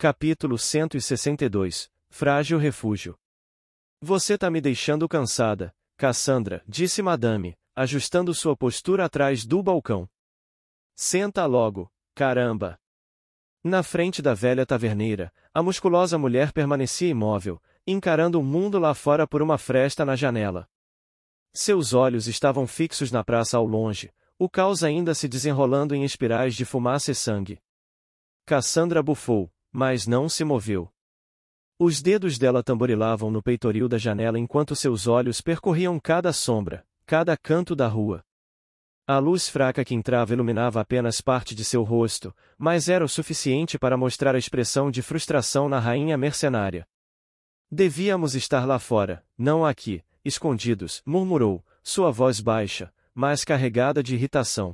Capítulo 162. Frágil refúgio. Você tá me deixando cansada, Cassandra, disse Madame, ajustando sua postura atrás do balcão. Senta logo, caramba. Na frente da velha taverneira, a musculosa mulher permanecia imóvel, encarando o mundo lá fora por uma fresta na janela. Seus olhos estavam fixos na praça ao longe, o caos ainda se desenrolando em espirais de fumaça e sangue. Cassandra bufou, mas não se moveu. Os dedos dela tamborilavam no peitoril da janela enquanto seus olhos percorriam cada sombra, cada canto da rua. A luz fraca que entrava iluminava apenas parte de seu rosto, mas era o suficiente para mostrar a expressão de frustração na rainha mercenária. Devíamos estar lá fora, não aqui, escondidos, murmurou, sua voz baixa, mas carregada de irritação.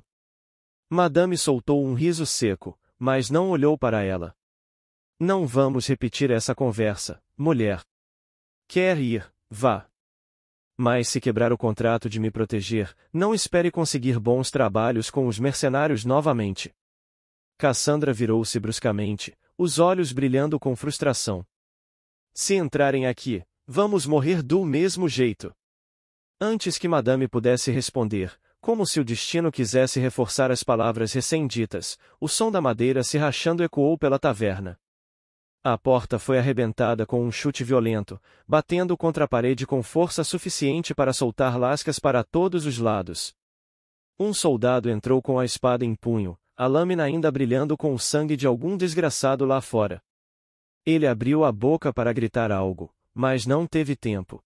Madame soltou um riso seco, mas não olhou para ela. Não vamos repetir essa conversa, mulher. Quer ir, vá. Mas se quebrar o contrato de me proteger, não espere conseguir bons trabalhos com os mercenários novamente. Cassandra virou-se bruscamente, os olhos brilhando com frustração. Se entrarem aqui, vamos morrer do mesmo jeito. Antes que Madame pudesse responder, como se o destino quisesse reforçar as palavras recém-ditas, o som da madeira se rachando ecoou pela taverna. A porta foi arrebentada com um chute violento, batendo contra a parede com força suficiente para soltar lascas para todos os lados. Um soldado entrou com a espada em punho, a lâmina ainda brilhando com o sangue de algum desgraçado lá fora. Ele abriu a boca para gritar algo, mas não teve tempo.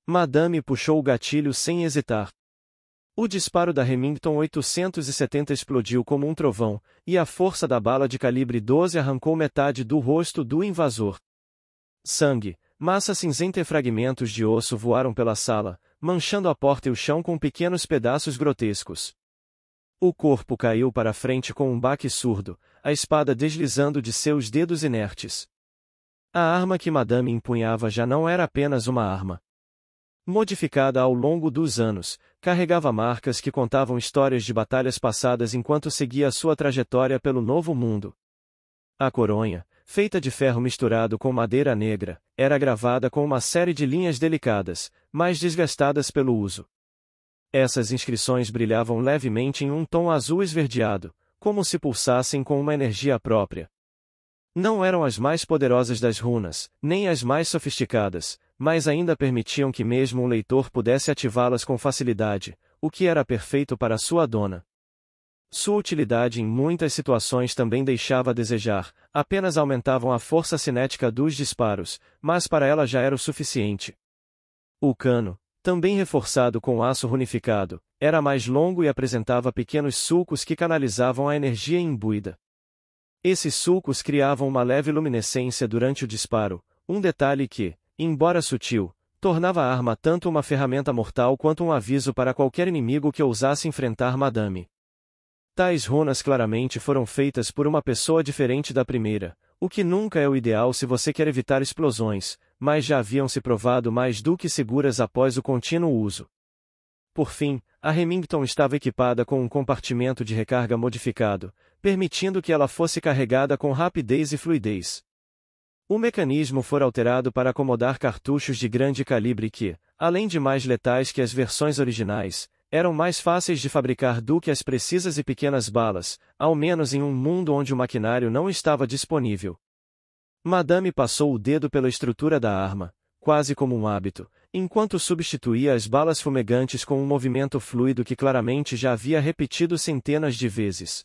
Madame puxou o gatilho sem hesitar. O disparo da Remington 870 explodiu como um trovão, e a força da bala de calibre 12 arrancou metade do rosto do invasor. Sangue, massa cinzenta e fragmentos de osso voaram pela sala, manchando a porta e o chão com pequenos pedaços grotescos. O corpo caiu para frente com um baque surdo, a espada deslizando de seus dedos inertes. A arma que Madame empunhava já não era apenas uma arma. Modificada ao longo dos anos, carregava marcas que contavam histórias de batalhas passadas enquanto seguia a sua trajetória pelo Novo Mundo. A coronha, feita de ferro misturado com madeira negra, era gravada com uma série de linhas delicadas, mais desgastadas pelo uso. Essas inscrições brilhavam levemente em um tom azul esverdeado, como se pulsassem com uma energia própria. Não eram as mais poderosas das runas, nem as mais sofisticadas, mas ainda permitiam que mesmo um leitor pudesse ativá-las com facilidade, o que era perfeito para sua dona. Sua utilidade em muitas situações também deixava a desejar, apenas aumentavam a força cinética dos disparos, mas para ela já era o suficiente. O cano, também reforçado com aço runificado, era mais longo e apresentava pequenos sulcos que canalizavam a energia imbuída. Esses sulcos criavam uma leve luminescência durante o disparo, um detalhe que, embora sutil, tornava a arma tanto uma ferramenta mortal quanto um aviso para qualquer inimigo que ousasse enfrentar Madame. Tais runas claramente foram feitas por uma pessoa diferente da primeira, o que nunca é o ideal se você quer evitar explosões, mas já haviam se provado mais do que seguras após o contínuo uso. Por fim, a Remington estava equipada com um compartimento de recarga modificado, permitindo que ela fosse carregada com rapidez e fluidez. O mecanismo foi alterado para acomodar cartuchos de grande calibre que, além de mais letais que as versões originais, eram mais fáceis de fabricar do que as precisas e pequenas balas, ao menos em um mundo onde o maquinário não estava disponível. Madame passou o dedo pela estrutura da arma, quase como um hábito, enquanto substituía as balas fumegantes com um movimento fluido que claramente já havia repetido centenas de vezes.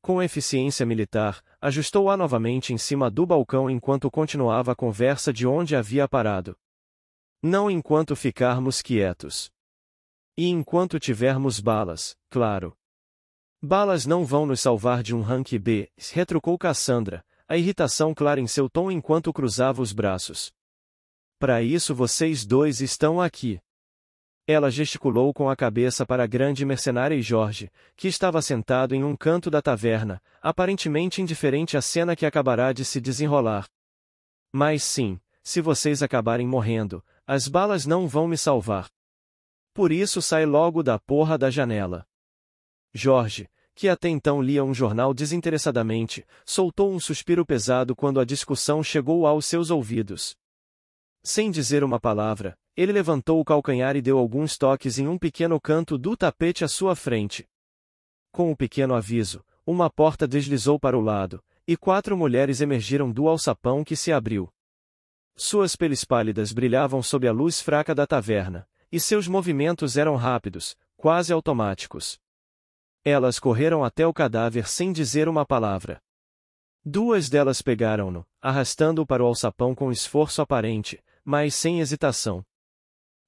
Com eficiência militar, ajustou-a novamente em cima do balcão enquanto continuava a conversa de onde havia parado. Não enquanto ficarmos quietos. E enquanto tivermos balas, claro. Balas não vão nos salvar de um rank B, retrucou Cassandra, a irritação clara em seu tom enquanto cruzava os braços. Para isso vocês dois estão aqui. Ela gesticulou com a cabeça para a grande mercenária e Jorge, que estava sentado em um canto da taverna, aparentemente indiferente à cena que acabará de se desenrolar. Mas sim, se vocês acabarem morrendo, as balas não vão me salvar. Por isso sai logo da porra da janela. Jorge, que até então lia um jornal desinteressadamente, soltou um suspiro pesado quando a discussão chegou aos seus ouvidos. Sem dizer uma palavra, ele levantou o calcanhar e deu alguns toques em um pequeno canto do tapete à sua frente. Com o pequeno aviso, uma porta deslizou para o lado, e 4 mulheres emergiram do alçapão que se abriu. Suas peles pálidas brilhavam sob a luz fraca da taverna, e seus movimentos eram rápidos, quase automáticos. Elas correram até o cadáver sem dizer uma palavra. 2 delas pegaram-no, arrastando-o para o alçapão com esforço aparente, mas sem hesitação.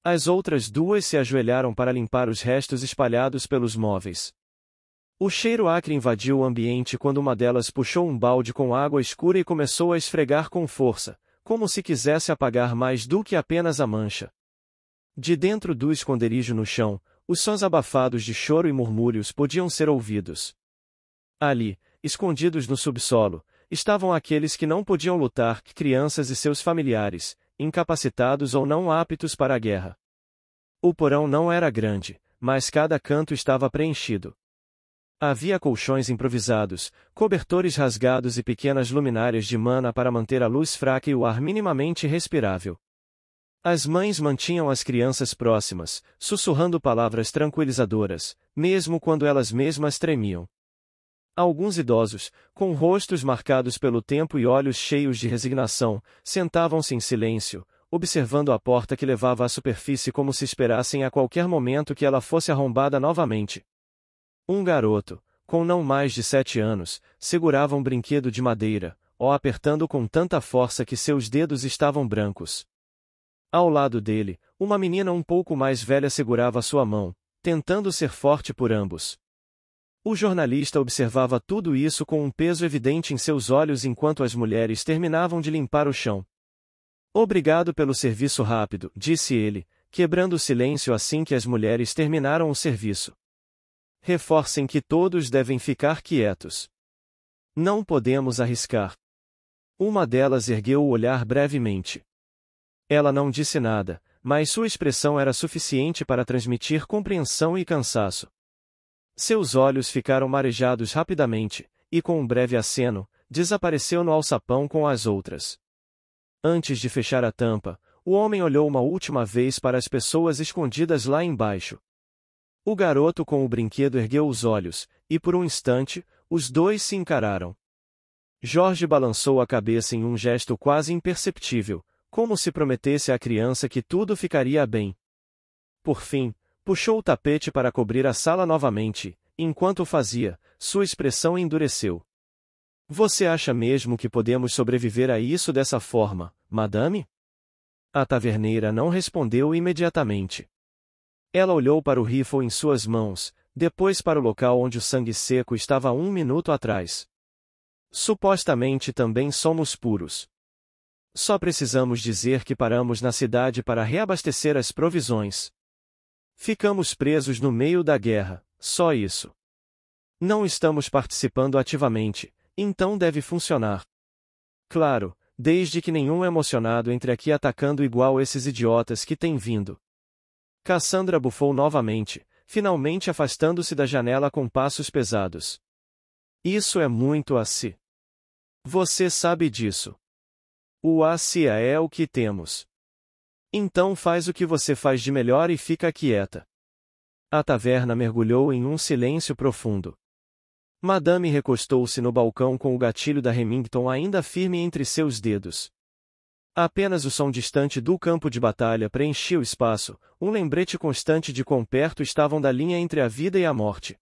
As outras 2 se ajoelharam para limpar os restos espalhados pelos móveis. O cheiro acre invadiu o ambiente quando uma delas puxou um balde com água escura e começou a esfregar com força, como se quisesse apagar mais do que apenas a mancha. De dentro do esconderijo no chão, os sons abafados de choro e murmúrios podiam ser ouvidos. Ali, escondidos no subsolo, estavam aqueles que não podiam lutar, crianças e seus familiares, incapacitados ou não aptos para a guerra. O porão não era grande, mas cada canto estava preenchido. Havia colchões improvisados, cobertores rasgados e pequenas luminárias de mana para manter a luz fraca e o ar minimamente respirável. As mães mantinham as crianças próximas, sussurrando palavras tranquilizadoras, mesmo quando elas mesmas tremiam. Alguns idosos, com rostos marcados pelo tempo e olhos cheios de resignação, sentavam-se em silêncio, observando a porta que levava à superfície como se esperassem a qualquer momento que ela fosse arrombada novamente. Um garoto, com não mais de 7 anos, segurava um brinquedo de madeira, o apertando com tanta força que seus dedos estavam brancos. Ao lado dele, uma menina um pouco mais velha segurava sua mão, tentando ser forte por ambos. O jornalista observava tudo isso com um peso evidente em seus olhos enquanto as mulheres terminavam de limpar o chão. Obrigado pelo serviço rápido, disse ele, quebrando o silêncio assim que as mulheres terminaram o serviço. Reforcem que todos devem ficar quietos. Não podemos arriscar. Uma delas ergueu o olhar brevemente. Ela não disse nada, mas sua expressão era suficiente para transmitir compreensão e cansaço. Seus olhos ficaram marejados rapidamente, e com um breve aceno, desapareceu no alçapão com as outras. Antes de fechar a tampa, o homem olhou uma última vez para as pessoas escondidas lá embaixo. O garoto com o brinquedo ergueu os olhos, e por um instante, os 2 se encararam. Jorge balançou a cabeça em um gesto quase imperceptível, como se prometesse à criança que tudo ficaria bem. Por fim, puxou o tapete para cobrir a sala novamente, e, enquanto o fazia, sua expressão endureceu. Você acha mesmo que podemos sobreviver a isso dessa forma, madame? A taverneira não respondeu imediatamente. Ela olhou para o rifle em suas mãos, depois para o local onde o sangue seco estava 1 minuto atrás. Supostamente também somos puros. Só precisamos dizer que paramos na cidade para reabastecer as provisões. Ficamos presos no meio da guerra, só isso. Não estamos participando ativamente, então deve funcionar. Claro, desde que nenhum emocionado entre aqui atacando igual esses idiotas que têm vindo. Cassandra bufou novamente, finalmente afastando-se da janela com passos pesados. Isso é muito assim. Você sabe disso. O Ásia é o que temos. Então faz o que você faz de melhor e fica quieta. A taverna mergulhou em um silêncio profundo. Madame recostou-se no balcão com o gatilho da Remington ainda firme entre seus dedos. Apenas o som distante do campo de batalha preenchia o espaço, um lembrete constante de quão perto estavam da linha entre a vida e a morte.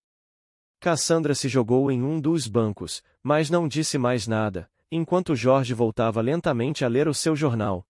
Cassandra se jogou em um dos bancos, mas não disse mais nada, enquanto Jorge voltava lentamente a ler o seu jornal.